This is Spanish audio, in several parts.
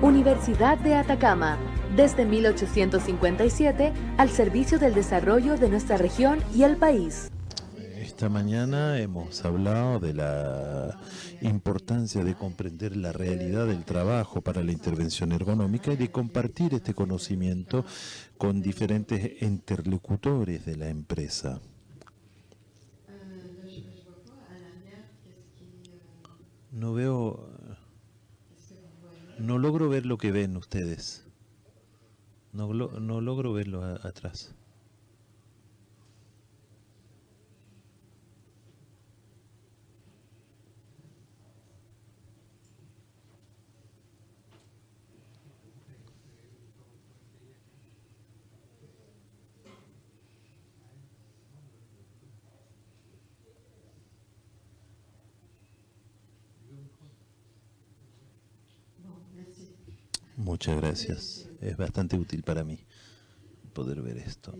Universidad de Atacama, desde 1857 al servicio del desarrollo de nuestra región y el país. Esta mañana hemos hablado de la importancia de comprender la realidad del trabajo para la intervención ergonómica y de compartir este conocimiento con diferentes interlocutores de la empresa. No logro ver lo que ven ustedes. No logro verlo atrás. Muchas gracias. Es bastante útil para mí poder ver esto.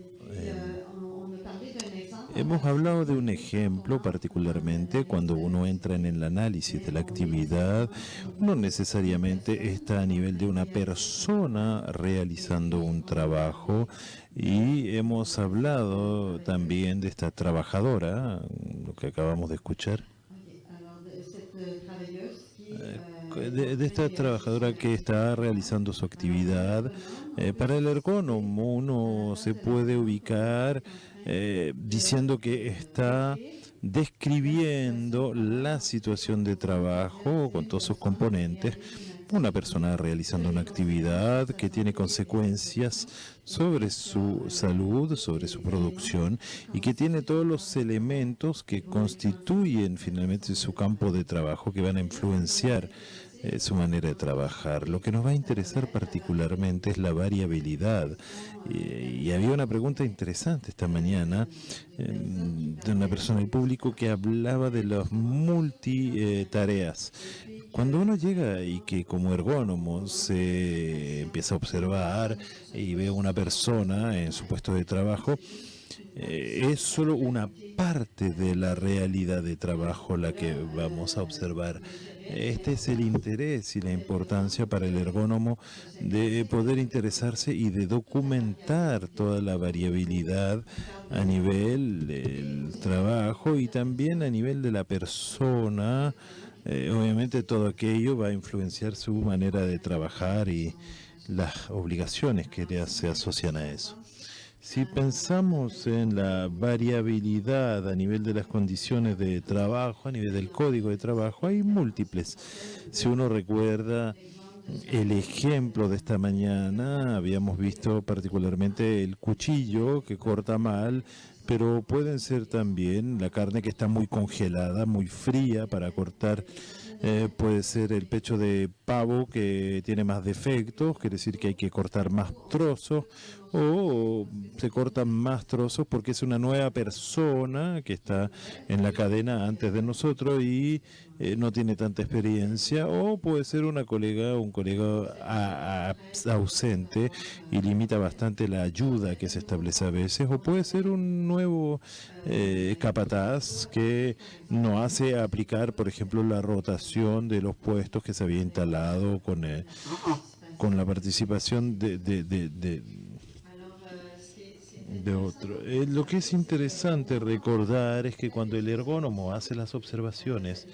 Hemos hablado de un ejemplo particularmente cuando uno entra en el análisis de la actividad, no necesariamente está a nivel de una persona realizando un trabajo, y hemos hablado también de esta trabajadora, lo que acabamos de escuchar. De esta trabajadora que está realizando su actividad. Para el ergónomo uno se puede ubicar diciendo que está describiendo la situación de trabajo con todos sus componentes. Una persona realizando una actividad que tiene consecuencias sobre su salud, sobre su producción, y que tiene todos los elementos que constituyen finalmente su campo de trabajo, que van a influenciar su manera de trabajar. Lo que nos va a interesar particularmente es la variabilidad. Y había una pregunta interesante esta mañana de una persona del público que hablaba de las multitareas. Cuando uno llega y que como ergónomo se empieza a observar y ve a una persona en su puesto de trabajo, es solo una parte de la realidad de trabajo la que vamos a observar. Este es el interés y la importancia para el ergónomo de poder interesarse y de documentar toda la variabilidad a nivel del trabajo y también a nivel de la persona. Obviamente todo aquello va a influenciar su manera de trabajar y las obligaciones que se asocian a eso. Si pensamos en la variabilidad a nivel de las condiciones de trabajo, a nivel del código de trabajo, hay múltiples. Si uno recuerda el ejemplo de esta mañana, habíamos visto particularmente el cuchillo que corta mal, pero pueden ser también la carne que está muy congelada, muy fría para cortar. Puede ser el pecho de pavo que tiene más defectos, quiere decir que hay que cortar más trozos, o se cortan más trozos porque es una nueva persona que está en la cadena antes de nosotros y no tiene tanta experiencia, o puede ser un colega ausente y limita bastante la ayuda que se establece a veces, o puede ser un nuevo capataz que no hace aplicar, por ejemplo, la rotación de los puestos que se había instalado con la participación de otro. Lo que es interesante recordar es que cuando el ergónomo hace las observaciones,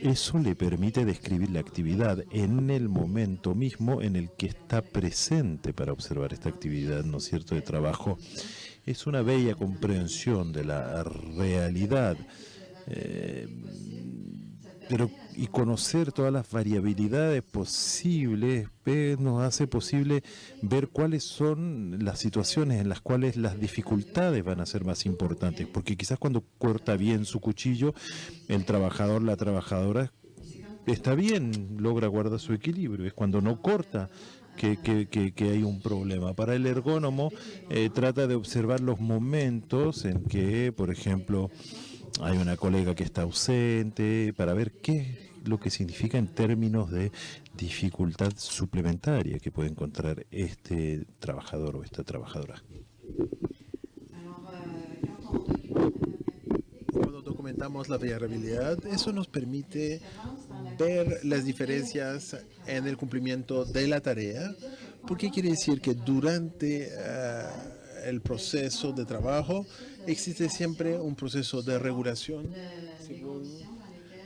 eso le permite describir la actividad en el momento mismo en el que está presente para observar esta actividad, ¿no es cierto?, de trabajo. Es una bella comprensión de la realidad. Y conocer todas las variabilidades posibles nos hace posible ver cuáles son las situaciones en las cuales las dificultades van a ser más importantes, porque quizás cuando corta bien su cuchillo, el trabajador, la trabajadora está bien, logra guardar su equilibrio. Es cuando no corta que hay un problema. Para el ergónomo trata de observar los momentos en que, por ejemplo, hay una colega que está ausente, para ver qué es lo que significa en términos de dificultad suplementaria que puede encontrar este trabajador o esta trabajadora. Cuando documentamos la variabilidad, eso nos permite ver las diferencias en el cumplimiento de la tarea, porque quiere decir que durante el proceso de trabajo existe siempre un proceso de regulación según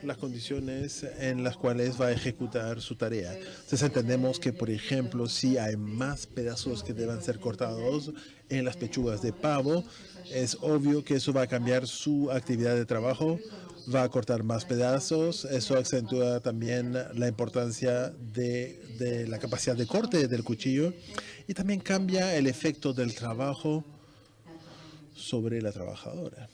las condiciones en las cuales va a ejecutar su tarea. Entonces entendemos que, por ejemplo, si hay más pedazos que deban ser cortados en las pechugas de pavo, es obvio que eso va a cambiar su actividad de trabajo, va a cortar más pedazos, eso acentúa también la importancia de la capacidad de corte del cuchillo y también cambia el efecto del trabajo sobre la trabajadora.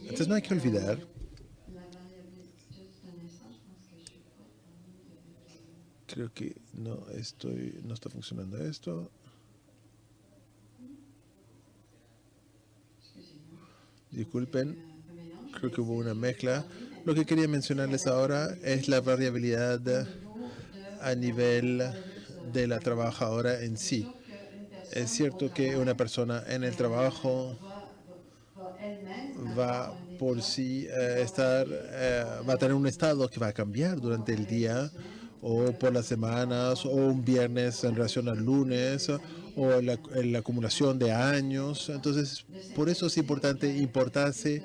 Entonces no hay que olvidar creo que no está funcionando esto. Disculpen, creo que hubo una mezcla. Lo que quería mencionarles ahora es la variabilidad a nivel de la trabajadora en sí. Es cierto que una persona en el trabajo va por sí va a tener un estado que va a cambiar durante el día o por las semanas o un viernes en relación al lunes o la acumulación de años. Entonces, por eso es importante importarse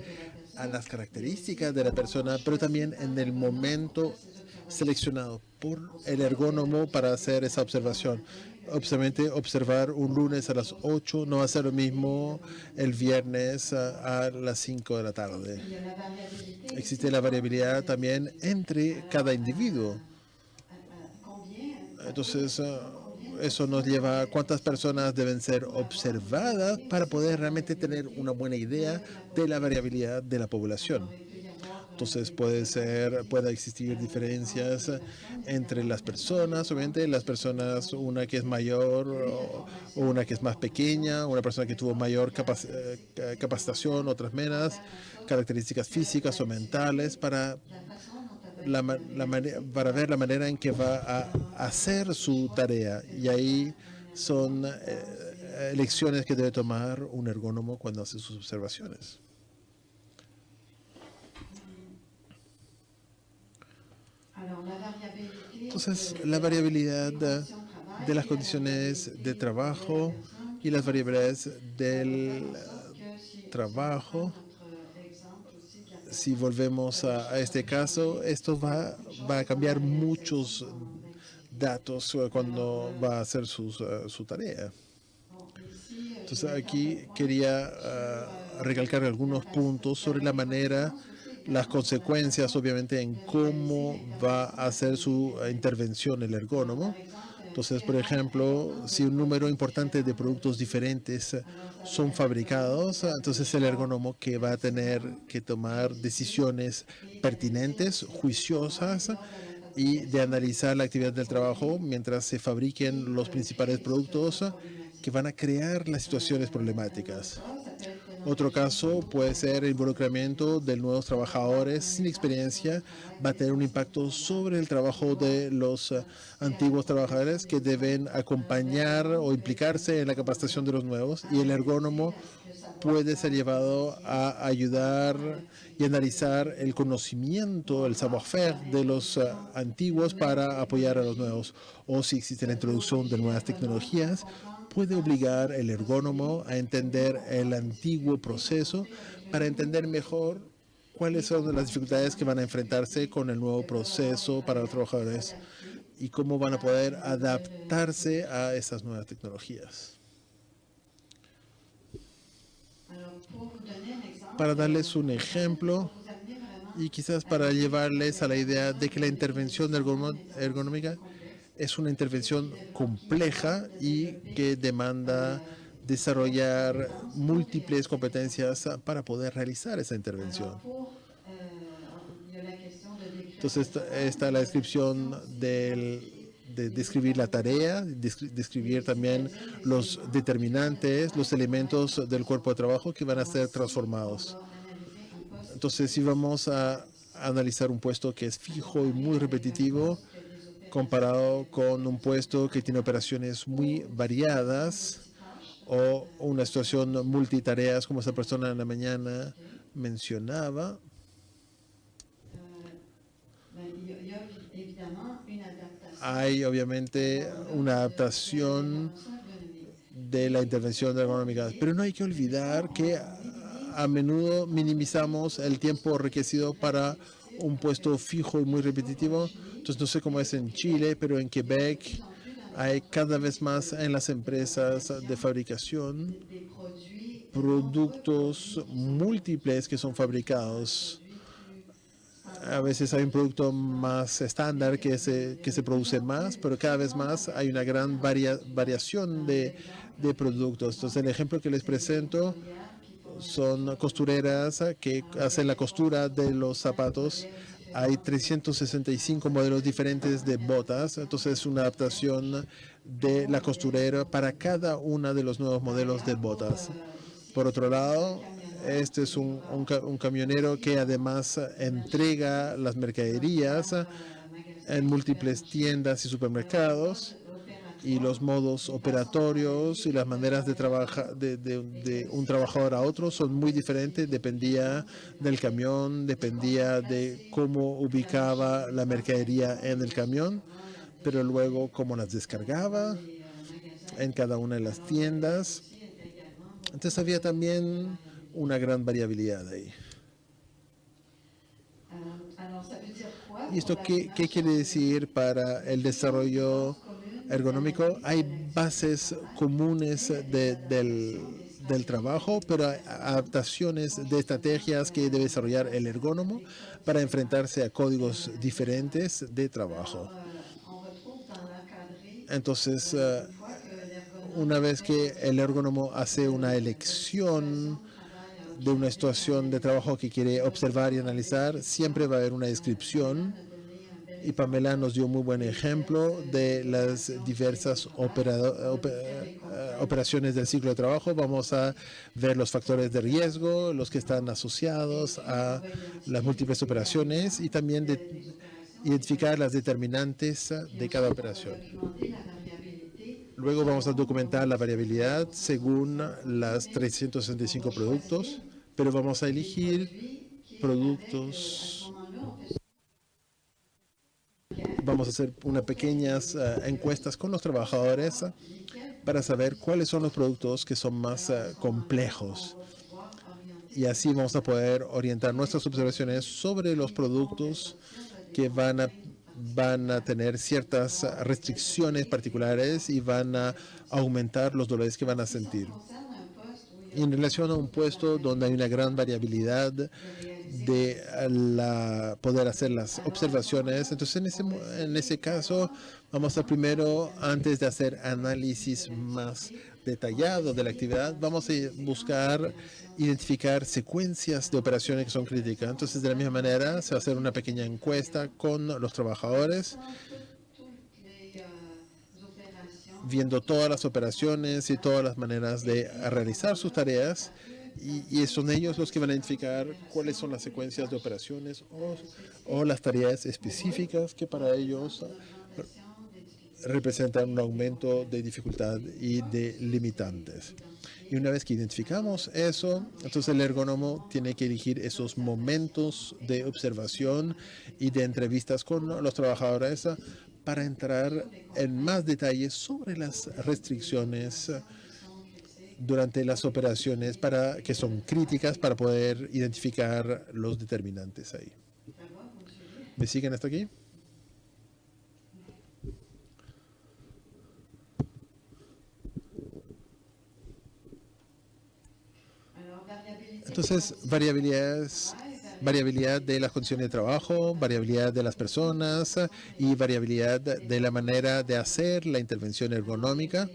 a las características de la persona, pero también en el momento seleccionado por el ergónomo para hacer esa observación. Obviamente, observar un lunes a las 8 no va a ser lo mismo el viernes a las 5 de la tarde. Existe la variabilidad también entre cada individuo. Entonces, eso nos lleva a cuántas personas deben ser observadas para poder realmente tener una buena idea de la variabilidad de la población. Entonces puede existir diferencias entre las personas, obviamente las personas, una que es mayor o una que es más pequeña, una persona que tuvo mayor capacitación, otras menos, características físicas o mentales para ver la manera en que va a hacer su tarea. Y ahí son lecciones que debe tomar un ergónomo cuando hace sus observaciones. Entonces, la variabilidad de las condiciones de trabajo y las variabilidades del trabajo, si volvemos a este caso, esto va a cambiar muchos datos cuando va a hacer su tarea. Entonces, aquí quería recalcar algunos puntos sobre la manera, las consecuencias, obviamente, en cómo va a hacer su intervención el ergónomo. Entonces, por ejemplo, si un número importante de productos diferentes son fabricados, entonces el ergónomo que va a tener que tomar decisiones pertinentes, juiciosas y de analizar la actividad del trabajo mientras se fabriquen los principales productos que van a crear las situaciones problemáticas. Otro caso puede ser el involucramiento de nuevos trabajadores sin experiencia. Va a tener un impacto sobre el trabajo de los antiguos trabajadores que deben acompañar o implicarse en la capacitación de los nuevos. Y el ergónomo puede ser llevado a ayudar y analizar el conocimiento, el savoir-faire de los antiguos para apoyar a los nuevos. O si existe la introducción de nuevas tecnologías, puede obligar el ergónomo a entender el antiguo proceso para entender mejor cuáles son las dificultades que van a enfrentarse con el nuevo proceso para los trabajadores y cómo van a poder adaptarse a esas nuevas tecnologías. Para darles un ejemplo y quizás para llevarles a la idea de que la intervención ergonómica es una intervención compleja y que demanda desarrollar múltiples competencias para poder realizar esa intervención. Entonces está la descripción de describir la tarea, describir también los determinantes, los elementos del cuerpo de trabajo que van a ser transformados. Entonces, si vamos a analizar un puesto que es fijo y muy repetitivo, comparado con un puesto que tiene operaciones muy variadas o una situación multitareas como esa persona en la mañana mencionaba. Hay obviamente una adaptación de la intervención ergonómica, pero no hay que olvidar que a menudo minimizamos el tiempo requerido para un puesto fijo y muy repetitivo. Entonces no sé cómo es en Chile, pero en Quebec hay cada vez más en las empresas de fabricación productos múltiples que son fabricados. A veces hay un producto más estándar que se produce más, pero cada vez más hay una gran variación de productos. Entonces, el ejemplo que les presento son costureras que hacen la costura de los zapatos. Hay 365 modelos diferentes de botas, entonces es una adaptación de la costurera para cada uno de los nuevos modelos de botas. Por otro lado, este es un camionero que además entrega las mercaderías en múltiples tiendas y supermercados, y los modos operatorios y las maneras de trabajar de un trabajador a otro son muy diferentes. Dependía del camión, dependía de cómo ubicaba la mercadería en el camión, pero luego cómo las descargaba en cada una de las tiendas. Entonces había también una gran variabilidad ahí. ¿Y esto qué quiere decir para el desarrollo ergonómico? Hay bases comunes del trabajo, pero hay adaptaciones de estrategias que debe desarrollar el ergónomo para enfrentarse a códigos diferentes de trabajo. Entonces, una vez que el ergónomo hace una elección de una situación de trabajo que quiere observar y analizar, siempre va a haber una descripción. Y Pamela nos dio un muy buen ejemplo de las diversas operaciones del ciclo de trabajo. Vamos a ver los factores de riesgo, los que están asociados a las múltiples operaciones, y también identificar las determinantes de cada operación. Luego vamos a documentar la variabilidad según las 365 productos, pero vamos a elegir productos. Vamos a hacer unas pequeñas encuestas con los trabajadores para saber cuáles son los productos que son más complejos. Y así vamos a poder orientar nuestras observaciones sobre los productos que van a tener ciertas restricciones particulares y van a aumentar los dolores que van a sentir. Y en relación a un puesto donde hay una gran variabilidad de poder hacer las observaciones, entonces en ese caso vamos a primero, antes de hacer análisis más detallado de la actividad, vamos a buscar identificar secuencias de operaciones que son críticas. Entonces, de la misma manera, se va a hacer una pequeña encuesta con los trabajadores, viendo todas las operaciones y todas las maneras de realizar sus tareas, y son ellos los que van a identificar cuáles son las secuencias de operaciones o las tareas específicas que para ellos representan un aumento de dificultad y de limitantes. Y una vez que identificamos eso, entonces el ergónomo tiene que elegir esos momentos de observación y de entrevistas con los trabajadores para entrar en más detalles sobre las restricciones durante las operaciones que son críticas, para poder identificar los determinantes ahí. ¿Me siguen hasta aquí? Entonces, variabilidad de las condiciones de trabajo, variabilidad de las personas y variabilidad de la manera de hacer la intervención ergonómica.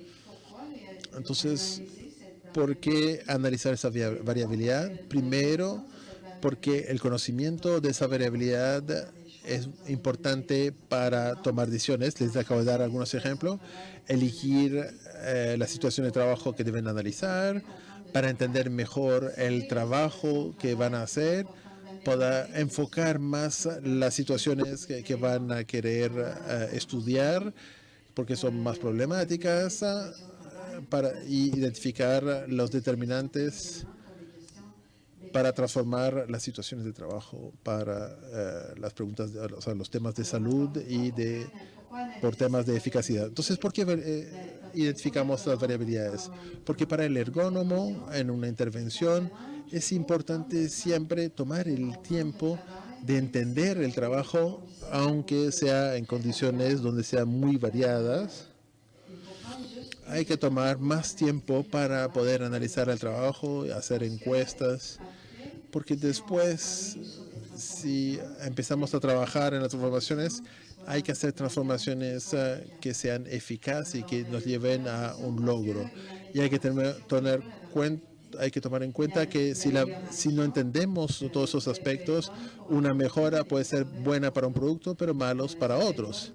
Entonces, ¿por qué analizar esa variabilidad? Primero, porque el conocimiento de esa variabilidad es importante para tomar decisiones. Les acabo de dar algunos ejemplos. Elegir la situación de trabajo que deben analizar para entender mejor el trabajo que van a hacer, para enfocar más las situaciones que van a querer estudiar porque son más problemáticas, para identificar los determinantes para transformar las situaciones de trabajo para las preguntas, o sea, los temas de salud y por temas de eficacia. Entonces, ¿por qué identificamos las variabilidades? Porque para el ergónomo, en una intervención, es importante siempre tomar el tiempo de entender el trabajo, aunque sea en condiciones donde sean muy variadas. Hay que tomar más tiempo para poder analizar el trabajo, hacer encuestas, porque después, si empezamos a trabajar en las transformaciones, hay que hacer transformaciones que sean eficaces y que nos lleven a un logro. Y hay que tomar en cuenta que si no entendemos todos esos aspectos, una mejora puede ser buena para un producto, pero malos para otros.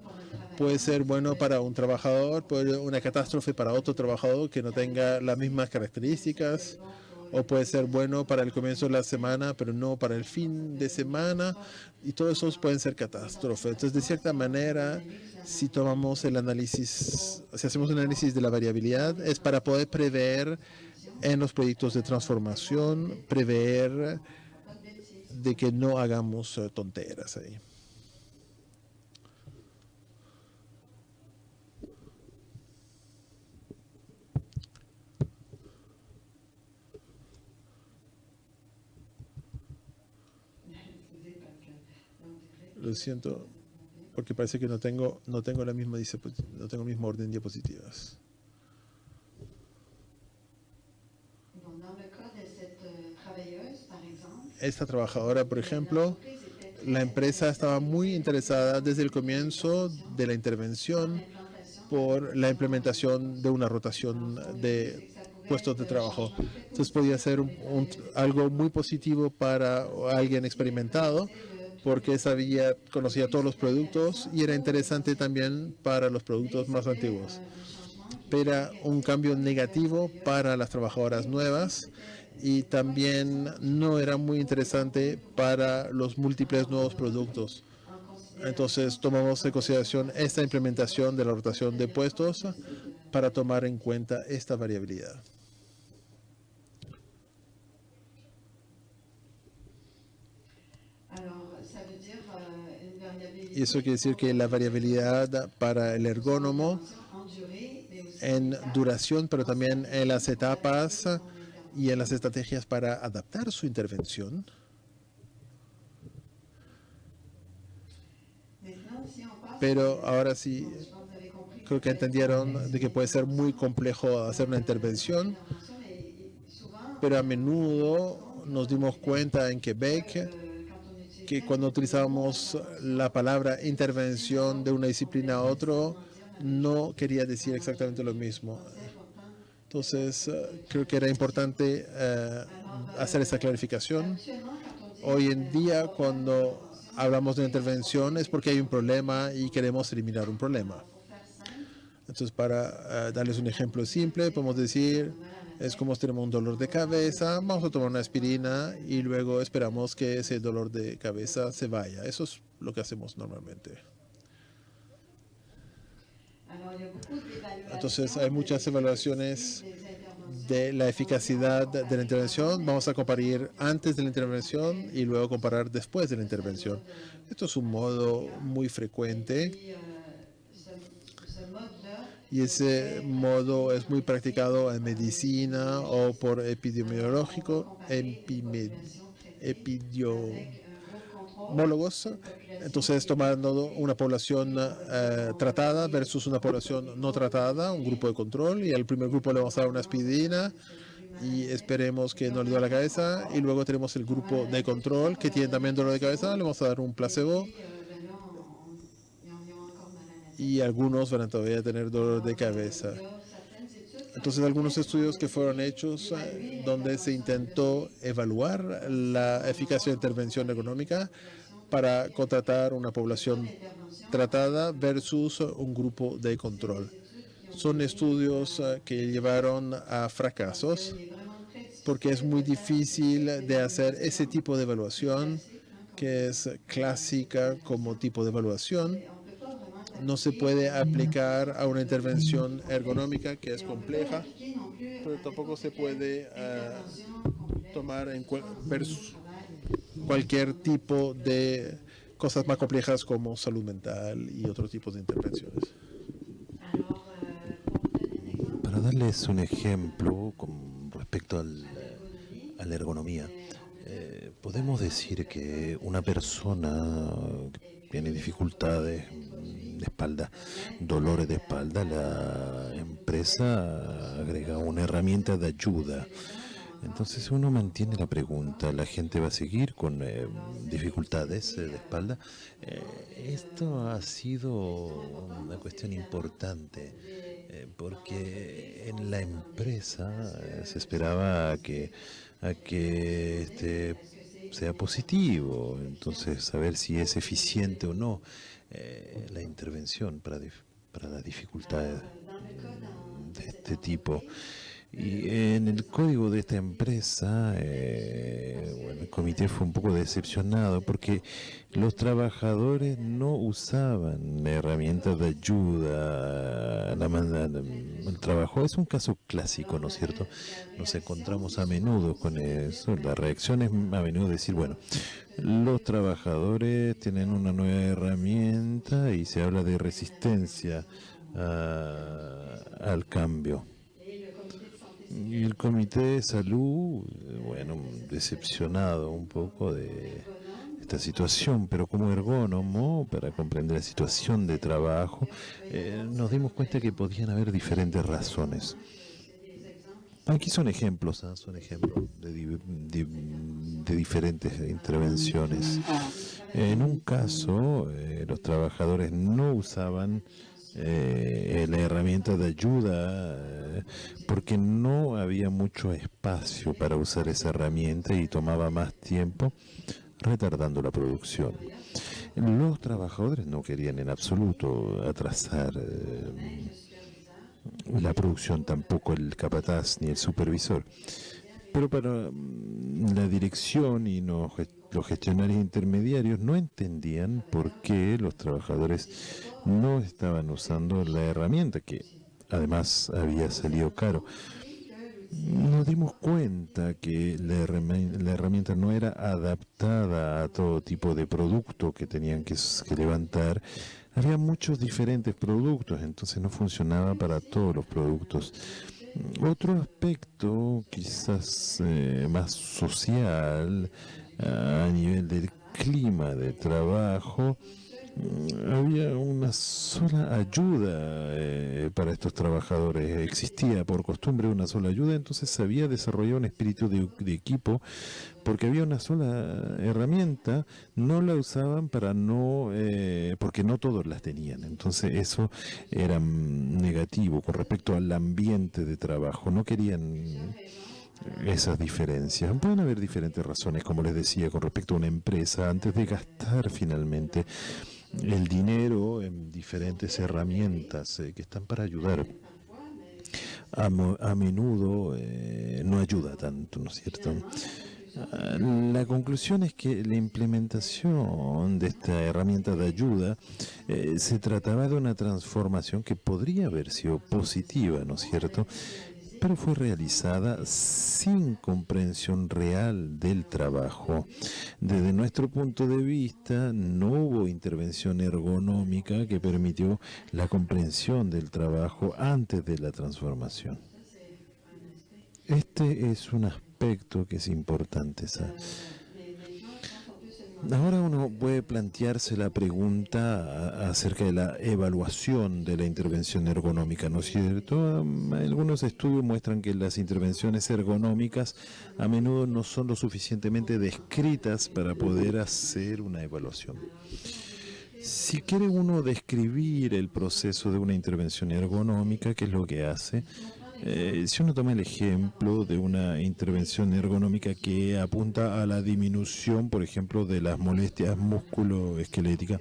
Puede ser bueno para un trabajador, puede ser una catástrofe para otro trabajador que no tenga las mismas características, o puede ser bueno para el comienzo de la semana, pero no para el fin de semana, y todos esos pueden ser catástrofes. Entonces, de cierta manera, si tomamos el análisis, si hacemos un análisis de la variabilidad, es para poder prever en los proyectos de transformación, prever de que no hagamos tonteras ahí. Lo siento, porque parece que no tengo la misma no tengo el mismo orden de diapositivas. Esta trabajadora, por ejemplo, la empresa estaba muy interesada desde el comienzo de la intervención por la implementación de una rotación de puestos de trabajo. Entonces podía ser algo muy positivo para alguien experimentado, porque conocía todos los productos y era interesante también para los productos más antiguos. Pero era un cambio negativo para las trabajadoras nuevas y también no era muy interesante para los múltiples nuevos productos. Entonces tomamos en consideración esta implementación de la rotación de puestos para tomar en cuenta esta variabilidad. Y eso quiere decir que la variabilidad para el ergónomo en duración, pero también en las etapas y en las estrategias para adaptar su intervención. Pero ahora sí, creo que entendieron de que puede ser muy complejo hacer una intervención, pero a menudo nos dimos cuenta en Quebec que cuando utilizábamos la palabra intervención de una disciplina a otra, no quería decir exactamente lo mismo. Entonces, creo que era importante hacer esa clarificación. Hoy en día, cuando hablamos de intervención, es porque hay un problema y queremos eliminar un problema. Entonces, para darles un ejemplo simple, podemos decir, es como si tenemos un dolor de cabeza, vamos a tomar una aspirina y luego esperamos que ese dolor de cabeza se vaya. Eso es lo que hacemos normalmente. Entonces, hay muchas evaluaciones de la eficacia de la intervención. Vamos a comparar antes de la intervención y luego comparar después de la intervención. Esto es un modo muy frecuente y ese modo es muy practicado en medicina o por epidemiológicos. Entonces, tomando una población tratada versus una población no tratada, un grupo de control, y al primer grupo le vamos a dar una aspirina y esperemos que no le duele la cabeza, y luego tenemos el grupo de control que tiene también dolor de cabeza, le vamos a dar un placebo y algunos van a todavía tener dolor de cabeza. Entonces, algunos estudios que fueron hechos donde se intentó evaluar la eficacia de intervención ergonómica para contratar una población tratada versus un grupo de control. Son estudios que llevaron a fracasos porque es muy difícil de hacer ese tipo de evaluación que es clásica como tipo de evaluación no se puede aplicar a una intervención ergonómica que es compleja, pero tampoco se puede tomar en cualquier tipo de cosas más complejas como salud mental y otros tipos de intervenciones. Para darles un ejemplo con respecto a la ergonomía, podemos decir que una persona que tiene dificultades de espalda, dolores de espalda, la empresa agrega una herramienta de ayuda. Entonces uno mantiene la pregunta, ¿la gente va a seguir con dificultades de espalda? Esto ha sido una cuestión importante porque en la empresa se esperaba a que sea positivo, entonces saber si es eficiente o no la intervención para las dificultades de este tipo. Y en el código de esta empresa, bueno, el comité fue un poco decepcionado porque los trabajadores no usaban herramientas de ayuda al trabajo. Es un caso clásico, ¿no es cierto? Nos encontramos a menudo con eso. La reacción es a menudo decir, bueno, los trabajadores tienen una nueva herramienta y se habla de resistencia al cambio. Y el Comité de Salud, bueno, decepcionado un poco de esta situación, pero como ergónomo, para comprender la situación de trabajo, nos dimos cuenta que podían haber diferentes razones. Aquí son ejemplos de diferentes intervenciones. En un caso, los trabajadores no usaban la herramienta de ayuda porque no había mucho espacio para usar esa herramienta y tomaba más tiempo, retardando la producción. Los trabajadores no querían en absoluto atrasar la producción, tampoco el capataz ni el supervisor. Pero para la dirección y los gestionarios intermediarios no entendían por qué los trabajadores no estaban usando la herramienta, que además había salido caro. Nos dimos cuenta que la herramienta no era adaptada a todo tipo de producto que tenían que levantar. Había muchos diferentes productos, entonces no funcionaba para todos los productos. Otro aspecto quizás más social a nivel del clima de trabajo, había una sola ayuda para estos trabajadores. Existía por costumbre una sola ayuda, entonces se había desarrollado un espíritu de equipo porque había una sola herramienta, no la usaban porque no todos las tenían. Entonces eso era negativo con respecto al ambiente de trabajo. No querían esas diferencias. Pueden haber diferentes razones, como les decía, con respecto a una empresa, antes de gastar finalmente el dinero en diferentes herramientas que están para ayudar. A menudo no ayuda tanto, ¿no es cierto? La conclusión es que la implementación de esta herramienta de ayuda se trataba de una transformación que podría haber sido positiva, ¿no es cierto?, pero fue realizada sin comprensión real del trabajo. Desde nuestro punto de vista, no hubo intervención ergonómica que permitió la comprensión del trabajo antes de la transformación. Este es un aspecto que es importante. Ahora uno puede plantearse la pregunta acerca de la evaluación de la intervención ergonómica, ¿no es cierto? Algunos estudios muestran que las intervenciones ergonómicas a menudo no son lo suficientemente descritas para poder hacer una evaluación. Si quiere uno describir el proceso de una intervención ergonómica, ¿qué es lo que hace? Si uno toma el ejemplo de una intervención ergonómica que apunta a la disminución, por ejemplo, de las molestias musculoesqueléticas,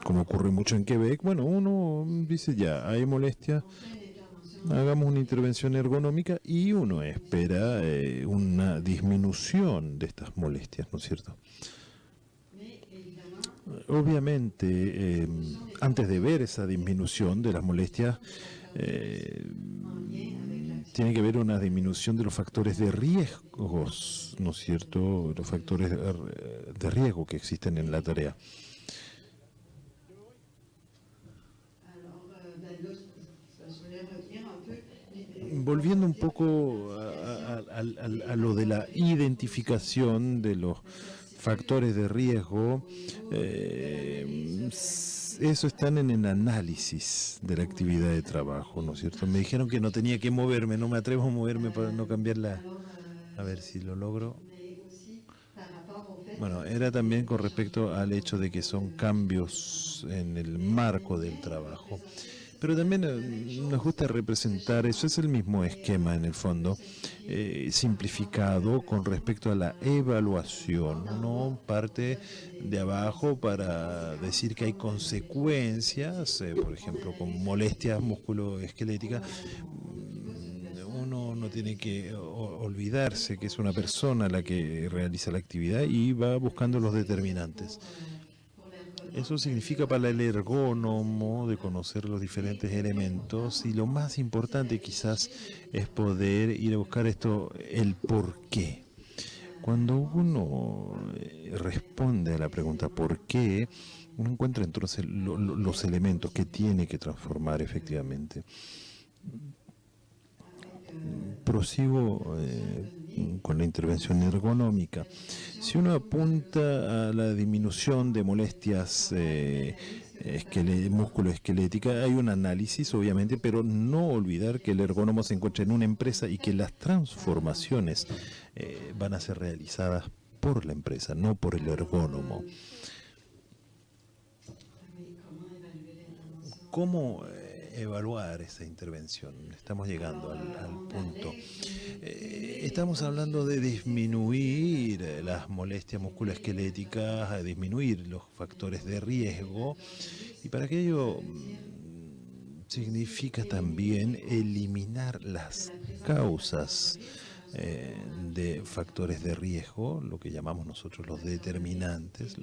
como ocurre mucho en Quebec, bueno, uno dice ya, hay molestias, hagamos una intervención ergonómica y uno espera una disminución de estas molestias, ¿no es cierto? Obviamente, antes de ver esa disminución de las molestias, tiene que haber una disminución de los factores de riesgos, ¿no es cierto? Los factores de riesgo que existen en la tarea. Volviendo un poco a lo de la identificación de los factores de riesgo, eso están en el análisis de la actividad de trabajo, ¿no es cierto? Me dijeron que no tenía que moverme, no me atrevo a moverme para no cambiarla. A ver si lo logro. Bueno, era también con respecto al hecho de que son cambios en el marco del trabajo. Pero también nos gusta representar, eso es el mismo esquema en el fondo, simplificado con respecto a la evaluación. Uno parte de abajo para decir que hay consecuencias, por ejemplo, con molestias musculoesqueléticas. Uno no tiene que olvidarse que es una persona la que realiza la actividad y va buscando los determinantes. Eso significa para el ergónomo de conocer los diferentes elementos, y lo más importante quizás es poder ir a buscar el por qué. Cuando uno responde a la pregunta ¿por qué?, uno encuentra entonces los elementos que tiene que transformar efectivamente. Prosigo con la intervención ergonómica. Si uno apunta a la disminución de molestias musculoesqueléticas, hay un análisis obviamente, pero no olvidar que el ergónomo se encuentra en una empresa y que las transformaciones van a ser realizadas por la empresa, no por el ergónomo. ¿Cómo evaluar esa intervención? Estamos llegando al punto. Estamos hablando de disminuir las molestias musculoesqueléticas, a disminuir los factores de riesgo, y para aquello significa también eliminar las causas de factores de riesgo, lo que llamamos nosotros los determinantes.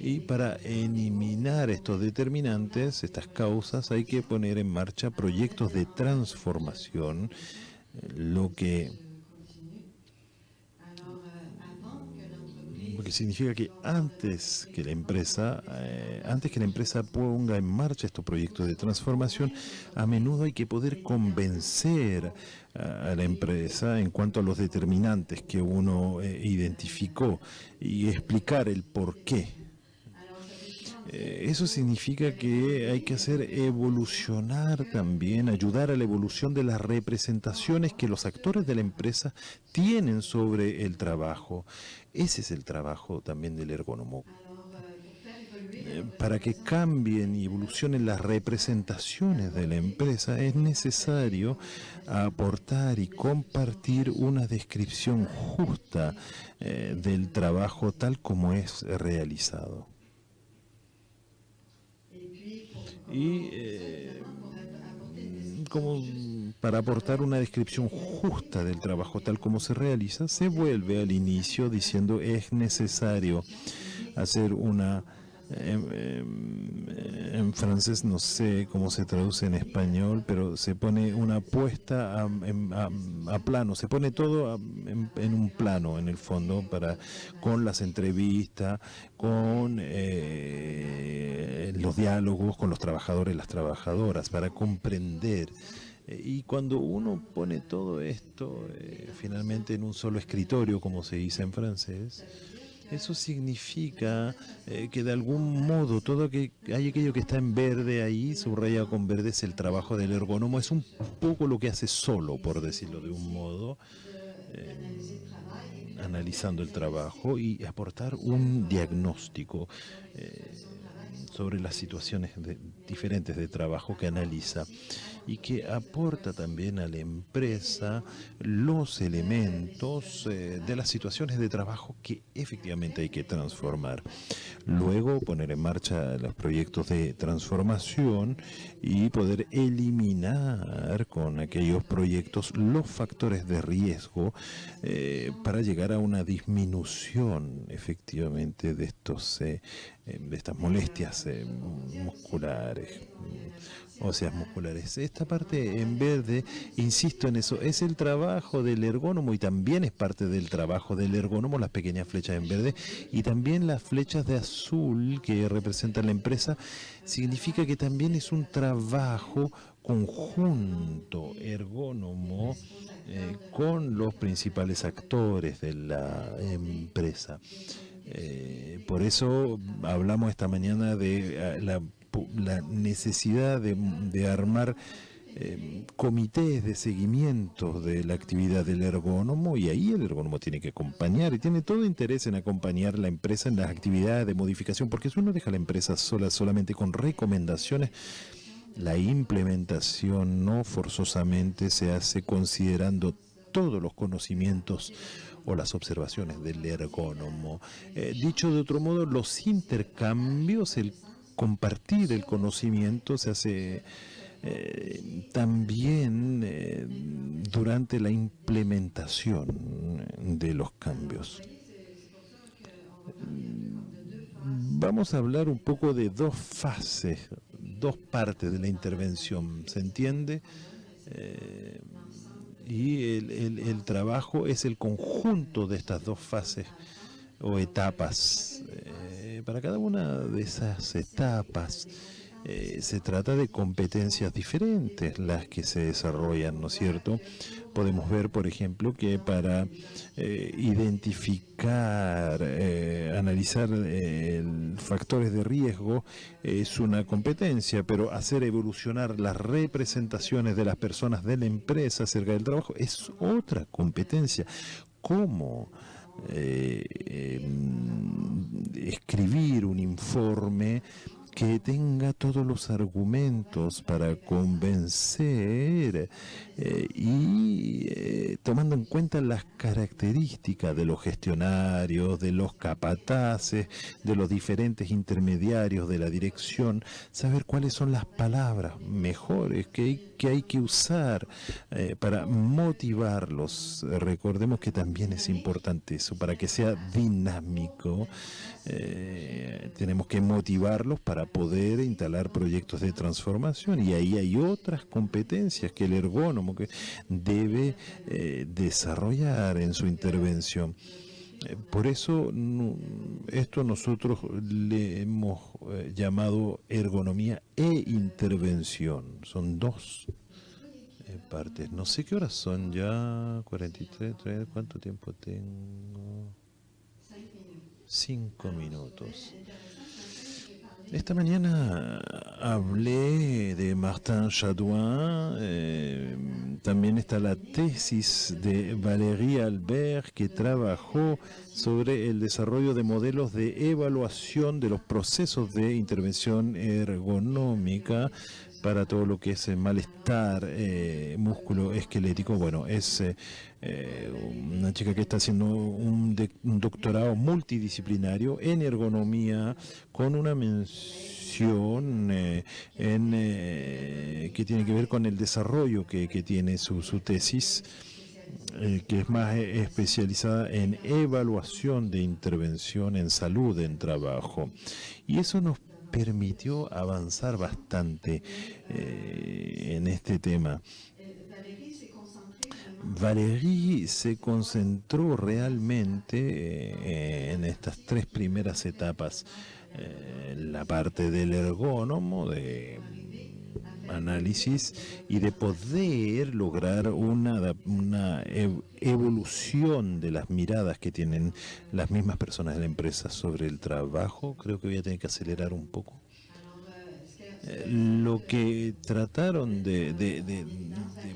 Y para eliminar estos determinantes, estas causas, hay que poner en marcha proyectos de transformación, lo que significa que antes que la empresa ponga en marcha estos proyectos de transformación, a menudo hay que poder convencer a la empresa en cuanto a los determinantes que uno identificó y explicar el por qué. Eso significa que hay que hacer evolucionar también, ayudar a la evolución de las representaciones que los actores de la empresa tienen sobre el trabajo. Ese es el trabajo también del ergónomo. Para que cambien y evolucionen las representaciones de la empresa, es necesario aportar y compartir una descripción justa del trabajo tal como es realizado. Y como para aportar una descripción justa del trabajo tal como se realiza, se vuelve al inicio diciendo es necesario hacer una, en francés no sé cómo se traduce en español, pero se pone una puesta a plano, se pone todo en un plano en el fondo, con las entrevistas, con los diálogos con los trabajadores y las trabajadoras, para comprender. Y cuando uno pone todo esto finalmente en un solo escritorio, como se dice en francés, eso significa que de algún modo hay aquello que está en verde ahí, subrayado con verde, es el trabajo del ergónomo. Es un poco lo que hace solo, por decirlo de un modo, analizando el trabajo y aportar un diagnóstico sobre las situaciones diferentes de trabajo que analiza. y que aporta también a la empresa los elementos de las situaciones de trabajo que efectivamente hay que transformar. Luego poner en marcha los proyectos de transformación y poder eliminar con aquellos proyectos los factores de riesgo para llegar a una disminución efectivamente de de estas molestias musculares, óseas musculares. Esta parte en verde, insisto en eso, es el trabajo del ergónomo y también es parte del trabajo del ergónomo las pequeñas flechas en verde y también las flechas de azul que representan la empresa. Significa que también es un trabajo conjunto ergónomo con los principales actores de la empresa. Por eso hablamos esta mañana de la necesidad de armar comités de seguimiento de la actividad del ergónomo, y ahí el ergónomo tiene que acompañar y tiene todo interés en acompañar la empresa en las actividades de modificación, porque si uno deja a la empresa solamente con recomendaciones, la implementación no forzosamente se hace considerando todos los conocimientos o las observaciones del ergónomo. Dicho de otro modo, los intercambios, el compartir el conocimiento se hace también durante la implementación de los cambios. Vamos a hablar un poco de dos fases, dos partes de la intervención, ¿se entiende? Y el trabajo es el conjunto de estas dos fases o etapas. Para cada una de esas etapas se trata de competencias diferentes las que se desarrollan, ¿no es cierto? Podemos ver, por ejemplo, que para identificar, analizar factores de riesgo es una competencia, pero hacer evolucionar las representaciones de las personas de la empresa acerca del trabajo es otra competencia. ¿Cómo escribir un informe que tenga todos los argumentos para convencer y tomando en cuenta las características de los gestionarios, de los capataces, de los diferentes intermediarios de la dirección, saber cuáles son las palabras mejores que hay que usar para motivarlos. Recordemos que también es importante eso, para que sea dinámico. Tenemos que motivarlos para poder instalar proyectos de transformación, y ahí hay otras competencias que el ergónomo que debe desarrollar en su intervención. Por eso esto nosotros le hemos llamado ergonomía e intervención. Son dos partes. No sé qué horas son ya, 43, ¿cuánto tiempo tengo? 5 minutos. Esta mañana hablé de Martin Chadouin, también está la tesis de Valérie Albert, que trabajó sobre el desarrollo de modelos de evaluación de los procesos de intervención ergonómica para todo lo que es el malestar musculoesquelético. Bueno, es una chica que está haciendo un doctorado multidisciplinario en ergonomía con una mención que tiene que ver con el desarrollo que tiene su tesis, que es más especializada en evaluación de intervención en salud en trabajo. Y eso nos permitió avanzar bastante en este tema. Valérie se concentró realmente en estas 3 primeras etapas, la parte del ergónomo, de análisis y de poder lograr una evolución de las miradas que tienen las mismas personas de la empresa sobre el trabajo. Creo que voy a tener que acelerar un poco. Lo que trataron de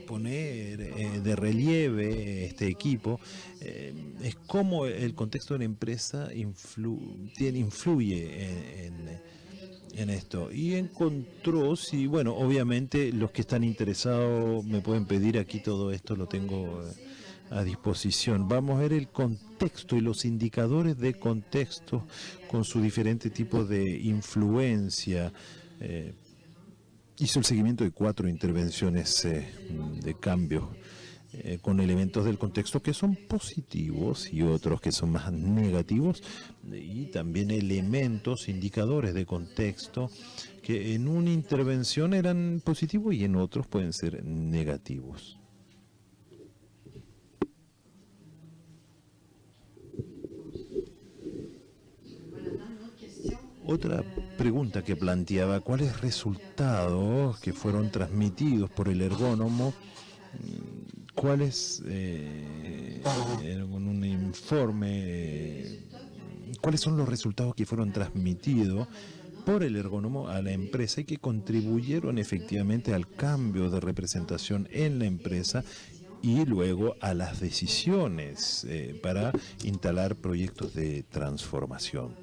poner de relieve este equipo es cómo el contexto de la empresa influye en esto y encontró, sí, bueno, obviamente los que están interesados me pueden pedir aquí todo esto, lo tengo a disposición. Vamos a ver el contexto y los indicadores de contexto con su diferente tipo de influencia. Hizo el seguimiento de 4 intervenciones de cambio con elementos del contexto que son positivos y otros que son más negativos, y también elementos, indicadores de contexto que en una intervención eran positivos y en otros pueden ser negativos. Otra pregunta que planteaba: ¿cuáles resultados que fueron transmitidos por el ergónomo? ¿Cuáles, en un informe, cuáles son los resultados que fueron transmitidos por el ergónomo a la empresa y que contribuyeron efectivamente al cambio de representación en la empresa y luego a las decisiones para instalar proyectos de transformación?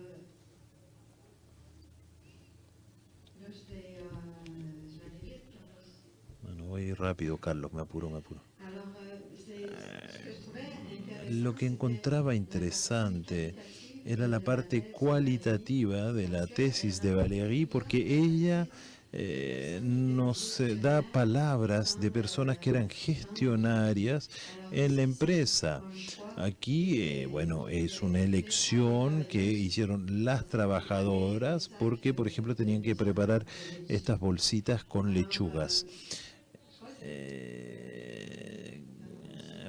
Bueno, voy rápido, Carlos, me apuro. Lo que encontraba interesante era la parte cualitativa de la tesis de Valéry, porque ella nos da palabras de personas que eran gestionarias en la empresa. Aquí, bueno, es una elección que hicieron las trabajadoras porque, por ejemplo, tenían que preparar estas bolsitas con lechugas.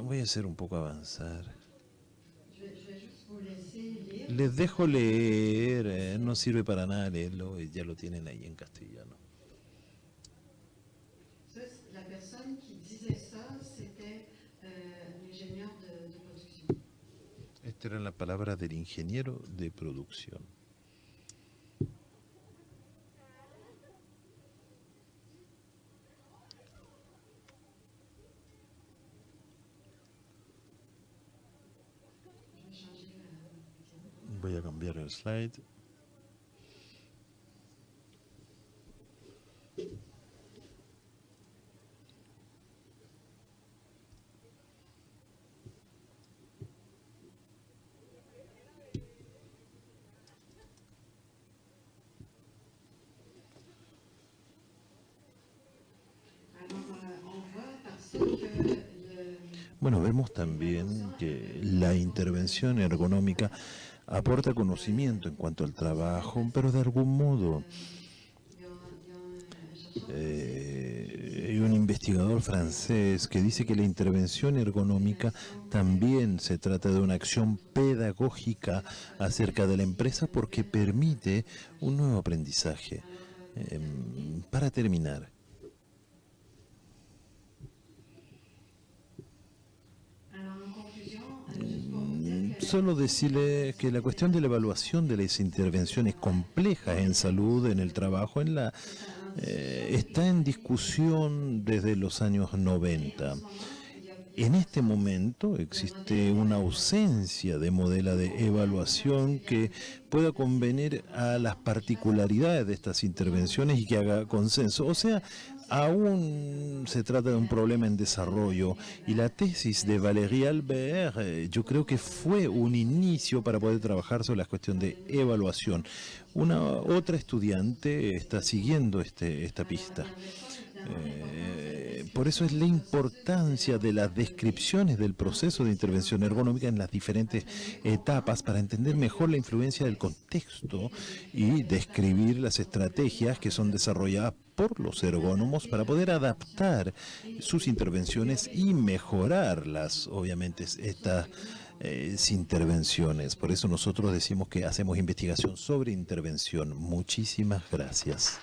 Voy a hacer un poco avanzar. Les dejo leer, no sirve para nada leerlo, ya lo tienen ahí en castellano. La persona que disait ça, c'était l'ingénieur de production. Esta era la palabra del ingeniero de producción. Voy a cambiar el slide. Bueno, vemos también que la intervención ergonómica aporta conocimiento en cuanto al trabajo, pero de algún modo hay un investigador francés que dice que la intervención ergonómica también se trata de una acción pedagógica acerca de la empresa porque permite un nuevo aprendizaje. Para terminar, solo decirle que la cuestión de la evaluación de las intervenciones complejas en salud, en el trabajo, está en discusión desde los años 90. En este momento existe una ausencia de modelo de evaluación que pueda convenir a las particularidades de estas intervenciones y que haga consenso. O sea, aún se trata de un problema en desarrollo y la tesis de Valéry Albert yo creo que fue un inicio para poder trabajar sobre la cuestión de evaluación. Otra estudiante está siguiendo esta pista. Por eso es la importancia de las descripciones del proceso de intervención ergonómica en las diferentes etapas para entender mejor la influencia del contexto y describir las estrategias que son desarrolladas por los ergónomos para poder adaptar sus intervenciones y mejorarlas, obviamente, estas intervenciones. Por eso nosotros decimos que hacemos investigación sobre intervención. Muchísimas gracias.